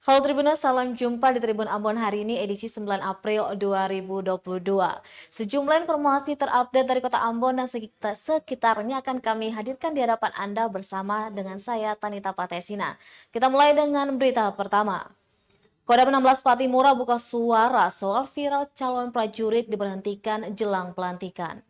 Halo Tribuners, salam jumpa di Tribun Ambon hari ini edisi 9 April 2022. Sejumlah informasi terupdate dari Kota Ambon dan sekitarnya akan kami hadirkan di hadapan Anda bersama dengan saya Tanita Patesina. Kita mulai dengan berita pertama. Kodam 16 Patimura buka suara soal viral calon prajurit diberhentikan jelang pelantikan.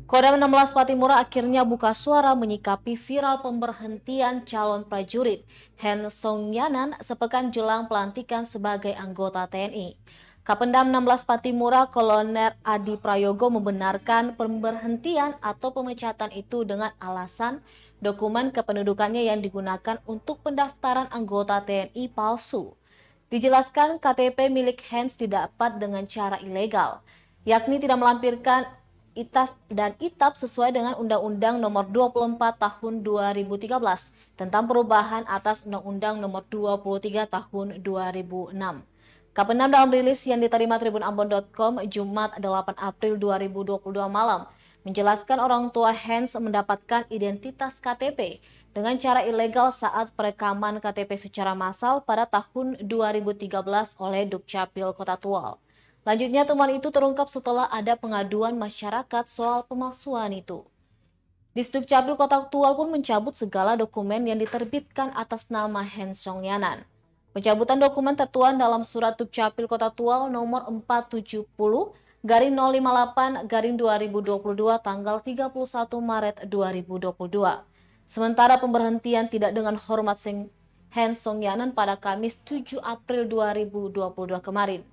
Kodam 16 Patimura akhirnya buka suara menyikapi viral pemberhentian calon prajurit Hen Songyanan sepekan jelang pelantikan sebagai anggota TNI. Kapendam 16 Patimura Kolonel Adi Prayogo membenarkan pemberhentian atau pemecatan itu dengan alasan dokumen kependudukannya yang digunakan untuk pendaftaran anggota TNI palsu. Dijelaskan KTP milik Hens didapat dengan cara ilegal, yakni tidak melampirkan ITAS dan ITAP sesuai dengan Undang-Undang Nomor 24 Tahun 2013 tentang perubahan atas Undang-Undang Nomor 23 Tahun 2006. Kapendam dalam rilis yang diterima tribunambon.com Jumat 8 April 2022 malam menjelaskan orang tua Hens mendapatkan identitas KTP dengan cara ilegal saat perekaman KTP secara massal pada tahun 2013 oleh Dukcapil Kota Tual. Lanjutnya temuan itu terungkap setelah ada pengaduan masyarakat soal pemalsuan itu. Disdukcapil Kota Tual pun mencabut segala dokumen yang diterbitkan atas nama Hen Songyanan. Pencabutan dokumen tertuang dalam surat Dukcapil Kota Tual nomor 470/058/2022 tanggal 31 Maret 2022. Sementara pemberhentian tidak dengan hormat Hen Songyanan pada Kamis 7 April 2022 kemarin.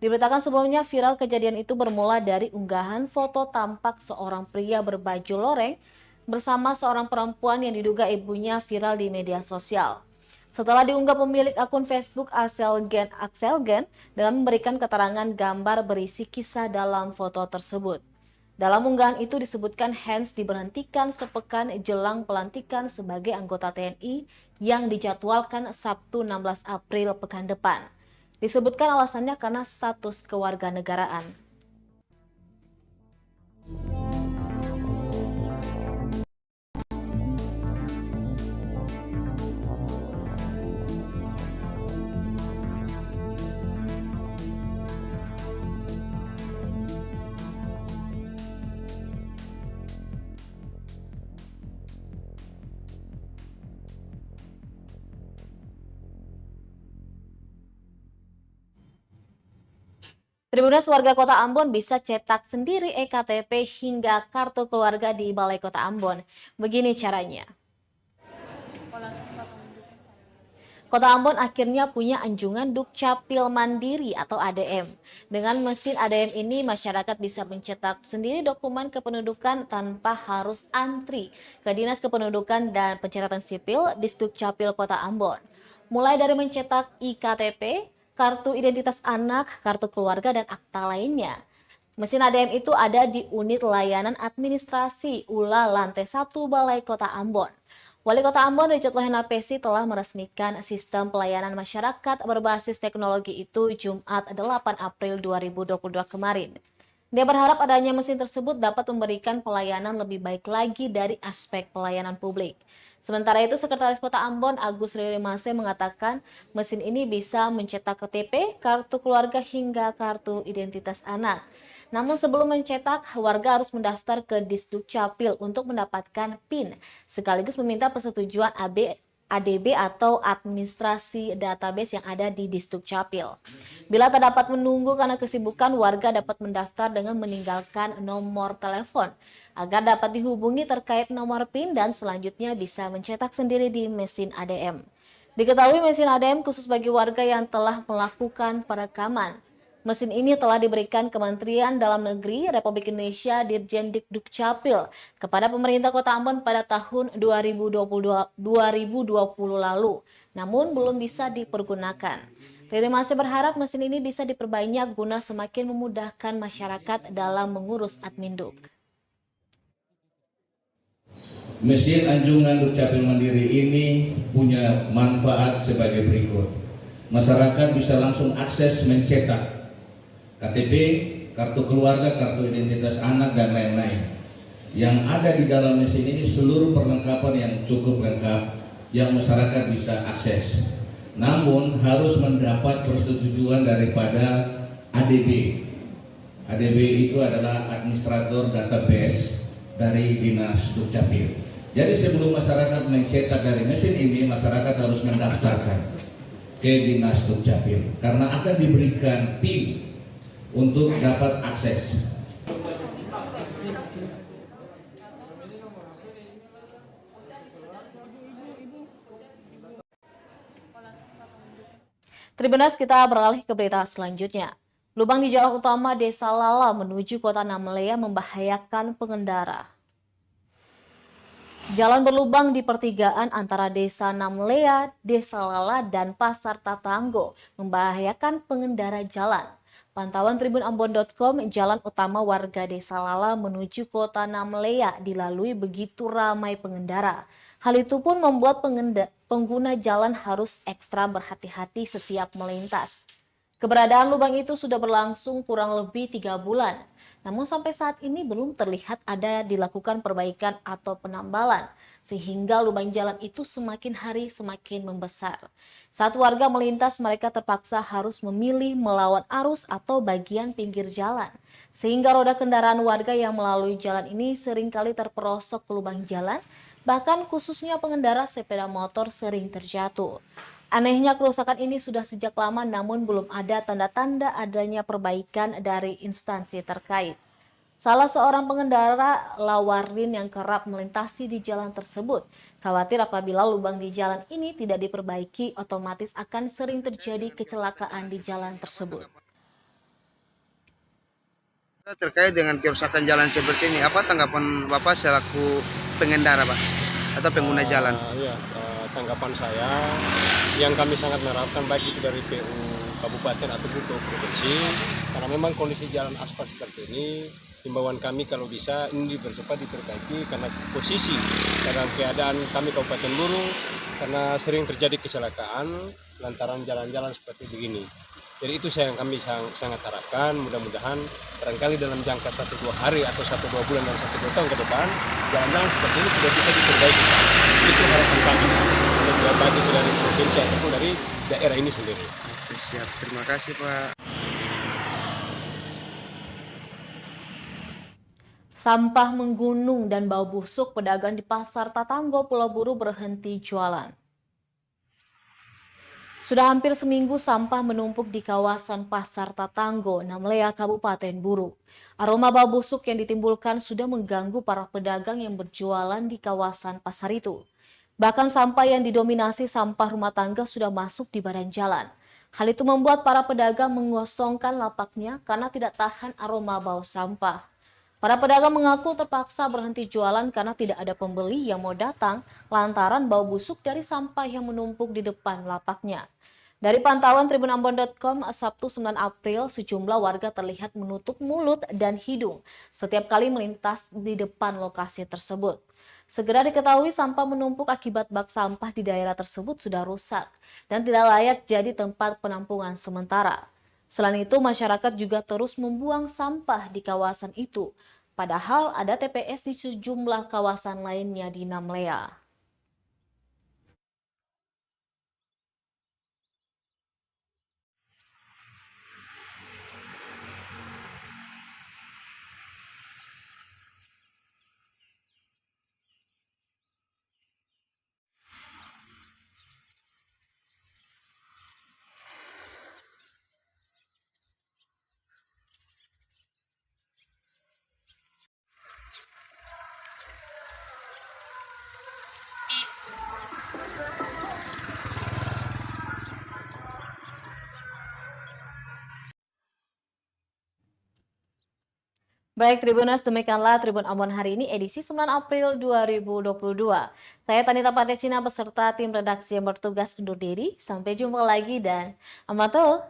Diberitakan sebelumnya viral kejadian itu bermula dari unggahan foto tampak seorang pria berbaju loreng bersama seorang perempuan yang diduga ibunya viral di media sosial. Setelah diunggah pemilik akun Facebook Axelgen dengan memberikan keterangan gambar berisi kisah dalam foto tersebut. Dalam unggahan itu disebutkan Hens diberhentikan sepekan jelang pelantikan sebagai anggota TNI yang dijadwalkan Sabtu 16 April pekan depan. Disebutkan alasannya karena status kewarganegaraan. Tribuners, warga Kota Ambon bisa cetak sendiri eKTP hingga kartu keluarga di Balai Kota Ambon. Begini caranya. Kota Ambon akhirnya punya anjungan Dukcapil Mandiri atau ADM. Dengan mesin ADM ini, masyarakat bisa mencetak sendiri dokumen kependudukan tanpa harus antri ke Dinas Kependudukan dan Pencatatan Sipil di Dukcapil Kota Ambon. Mulai dari mencetak iKTP, kartu identitas anak, kartu keluarga, dan akta lainnya. Mesin ADM itu ada di unit layanan administrasi ULA lantai 1 Balai Kota Ambon. Wali Kota Ambon Richard Lohena Pesi telah meresmikan sistem pelayanan masyarakat berbasis teknologi itu Jumat 8 April 2022 kemarin. Dia berharap adanya mesin tersebut dapat memberikan pelayanan lebih baik lagi dari aspek pelayanan publik. Sementara itu, Sekretaris Kota Ambon Agus Rilimase mengatakan mesin ini bisa mencetak KTP, kartu keluarga hingga kartu identitas anak. Namun sebelum mencetak, warga harus mendaftar ke Disdukcapil untuk mendapatkan PIN, sekaligus meminta persetujuan ADB atau administrasi database yang ada di Disdukcapil. Bila tak dapat menunggu karena kesibukan, warga dapat mendaftar dengan meninggalkan nomor telepon agar dapat dihubungi terkait nomor PIN dan selanjutnya bisa mencetak sendiri di mesin ADM. Diketahui mesin ADM khusus bagi warga yang telah melakukan perekaman. Mesin ini telah diberikan Kementerian Dalam Negeri Republik Indonesia Dirjen Dukcapil kepada pemerintah Kota Ambon pada tahun 2020 lalu, namun belum bisa dipergunakan. Riri masih berharap mesin ini bisa diperbanyak guna semakin memudahkan masyarakat dalam mengurus Adminduk. Mesin anjungan Dukcapil Mandiri ini punya manfaat sebagai berikut. Masyarakat bisa langsung akses mencetak KTP, kartu keluarga, kartu identitas anak, dan lain-lain. Yang ada di dalam mesin ini seluruh perlengkapan yang cukup lengkap yang masyarakat bisa akses. namun harus mendapat persetujuan daripada ADB. ADB itu adalah administrator database dari Dinas Dukcapil. Jadi sebelum masyarakat mencetak dari mesin ini, masyarakat harus mendaftarkan ke Dinas Dukcapil karena akan diberikan PIN untuk dapat akses. Tribunas, kita beralih ke berita selanjutnya. Lubang di jalan utama Desa Lala menuju Kota Namlea membahayakan pengendara. Jalan berlubang di pertigaan antara Desa Namlea, Desa Lala, dan Pasar Tatanggo membahayakan pengendara jalan. Pantauan tribunambon.com, jalan utama warga Desa Lala menuju Kota Namlea dilalui begitu ramai pengendara. Hal itu pun membuat pengguna jalan harus ekstra berhati-hati setiap melintas. Keberadaan lubang itu sudah berlangsung kurang lebih 3 bulan. Namun sampai saat ini belum terlihat ada dilakukan perbaikan atau penambalan, sehingga lubang jalan itu semakin hari semakin membesar. Saat warga melintas, mereka terpaksa harus memilih melawan arus atau bagian pinggir jalan, sehingga roda kendaraan warga yang melalui jalan ini seringkali terperosok ke lubang jalan, bahkan khususnya pengendara sepeda motor sering terjatuh. Anehnya kerusakan ini sudah sejak lama namun belum ada tanda-tanda adanya perbaikan dari instansi terkait. Salah seorang pengendara Lawarin yang kerap melintasi di jalan tersebut khawatir apabila lubang di jalan ini tidak diperbaiki otomatis akan sering terjadi kecelakaan di jalan tersebut. Terkait dengan kerusakan jalan seperti ini, apa tanggapan Bapak selaku pengendara, Pak, atau pengguna jalan? Tanggapan saya yang kami sangat mengharapkan baik itu dari PU Kabupaten atau PU Provinsi, karena memang kondisi jalan aspal seperti ini, himbauan kami kalau bisa ini bercepat diperbaiki karena posisi dalam keadaan kami Kabupaten Buru karena sering terjadi kecelakaan lantaran jalan-jalan seperti begini. Jadi itu yang kami sangat harapkan, mudah-mudahan barangkali dalam jangka 1-2 hari atau 1-2 bulan dan 1-2 tahun ke depan jalan-jalan seperti ini sudah bisa diperbaiki. Itu harapan kami, baik itu dari provinsi ataupun dari daerah ini sendiri. Siap, terima kasih Pak. Sampah menggunung dan bau busuk, pedagang di Pasar Tatanggo Pulau Buru berhenti jualan. Sudah hampir seminggu sampah menumpuk di kawasan Pasar Tatanggo, Namlea, Kabupaten Buru. Aroma bau busuk yang ditimbulkan sudah mengganggu para pedagang yang berjualan di kawasan pasar itu. Bahkan sampah yang didominasi sampah rumah tangga sudah masuk di badan jalan. Hal itu membuat para pedagang mengosongkan lapaknya karena tidak tahan aroma bau sampah. Para pedagang mengaku terpaksa berhenti jualan karena tidak ada pembeli yang mau datang lantaran bau busuk dari sampah yang menumpuk di depan lapaknya. Dari pantauan tribunambon.com, Sabtu 9 April, sejumlah warga terlihat menutup mulut dan hidung setiap kali melintas di depan lokasi tersebut. Segera diketahui sampah menumpuk akibat bak sampah di daerah tersebut sudah rusak dan tidak layak jadi tempat penampungan sementara. Selain itu, masyarakat juga terus membuang sampah di kawasan itu, padahal ada TPS di sejumlah kawasan lainnya di Namlea. Baik Tribunas, demikianlah Tribun Ambon hari ini edisi 9 April 2022. Saya Tanita Patesina beserta tim redaksi yang bertugas undur diri. Sampai jumpa lagi dan amato.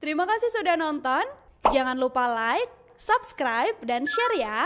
Terima kasih sudah nonton. Jangan lupa like, subscribe, dan share ya.